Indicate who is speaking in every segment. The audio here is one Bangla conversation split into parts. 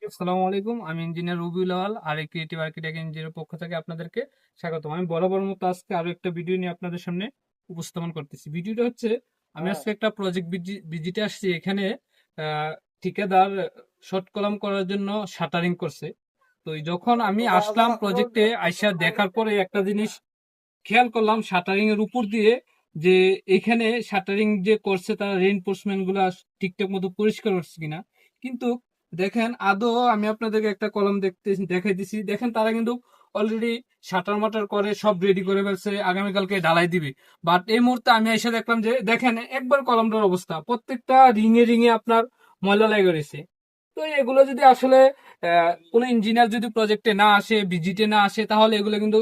Speaker 1: আসসালামু আলাইকুম। আমি ইঞ্জিনিয়ার রবিউল আওয়াল আর এই ক্রিয়েটিভ আর্কিটেক্ট ইঞ্জিনিয়ারের পক্ষ থেকে আপনাদেরকে স্বাগতম। আমি বরাবর মতো আজকে আরো একটা ভিডিও নিয়ে আপনাদের সামনে উপস্থাপন করতেছি। ভিডিওটা হচ্ছে আমি আজকে একটা প্রজেক্ট ভিজিটে আসছি। এখানে ঠিকাদার শর্ট কলাম করার জন্য শাটারিং করছে। তো যখন আমি আসলাম প্রজেক্টে আইসা দেখার পরে একটা জিনিস খেয়াল করলাম শাটারিং এর উপর দিয়ে যে এখানে শাটারিং যে করছে তারা রেইনফোর্সমেন্ট গুলা ঠিকঠাক মতো পরিষ্কার করছে কিনা। কিন্তু দেখেন আদৌ আমি আপনাদেরকে একটা কলম দেখাই দিছি, দেখেন তারা কিন্তু অলরেডি শাটার মাটার করে সব রেডি করে ফেলছে, আগামীকালকে ঢালাই দিবে। বাট এই মুহূর্তে আমি এসে দেখলাম যে দেখেন একবার কলমটার অবস্থা, প্রত্যেকটা রিঙে রিঙে আপনার ময়লা লেগে রয়েছে। তো এগুলো যদি আসলে কোনো ইঞ্জিনিয়ার যদি প্রজেক্টে না আসে, ভিজিটে না আসে, তাহলে এগুলো কিন্তু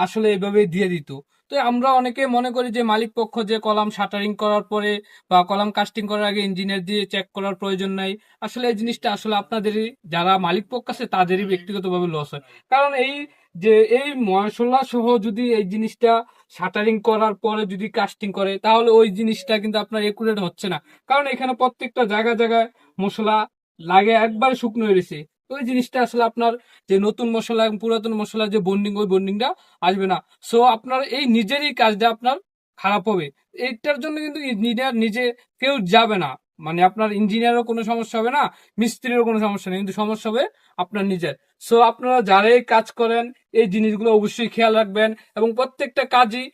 Speaker 1: আসলে এভাবে দিয়ে দিত। তো আমরা অনেকে মনে করি যে মালিক পক্ষ যে কলাম শাটারিং করার পরে বা কলাম কাস্টিং করার আগে ইঞ্জিনিয়ার দিয়ে চেক করার প্রয়োজন নাই। আসলে এই জিনিসটা আসলে আপনাদেরই, যারা মালিক পক্ষ আছে তাদেরই ব্যক্তিগতভাবে লস হয়। কারণ এই যে এই মশলা সহ যদি এই জিনিসটা শাটারিং করার পরে যদি কাস্টিং করে, তাহলে ওই জিনিসটা কিন্তু আপনার একুরেট হচ্ছে না। কারণ এখানে প্রত্যেকটা জায়গায় জায়গায় মশলা লাগে একবারে শুকনো হয়ে গেছে। ওই জিনিসটা আসলে আপনার যে নতুন মশলা এবং পুরাতন মশলার যে বন্ডিং, ওই বন্ডিংটা আসবে না। সো আপনার এই নিজেরই কাজটা আপনার খারাপ হবে। এইটার জন্য কিন্তু ইঞ্জিনিয়ার নিজে কেউ যাবে না। মানে আপনার ইঞ্জিনিয়ারও কোনো সমস্যা হবে না, মিস্ত্রিরও কোনো সমস্যা নেই, কিন্তু সমস্যা হবে আপনার নিজের। সো আপনারা যারাই কাজ করেন এই জিনিসগুলো অবশ্যই খেয়াল রাখবেন এবং প্রত্যেকটা কাজই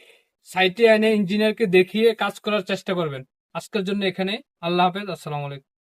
Speaker 1: সাইটে এনে ইঞ্জিনিয়ারকে দেখিয়ে কাজ করার চেষ্টা করবেন। আজকের জন্য এখানে আল্লাহ হাফেজ, আসসালামু আলাইকুম।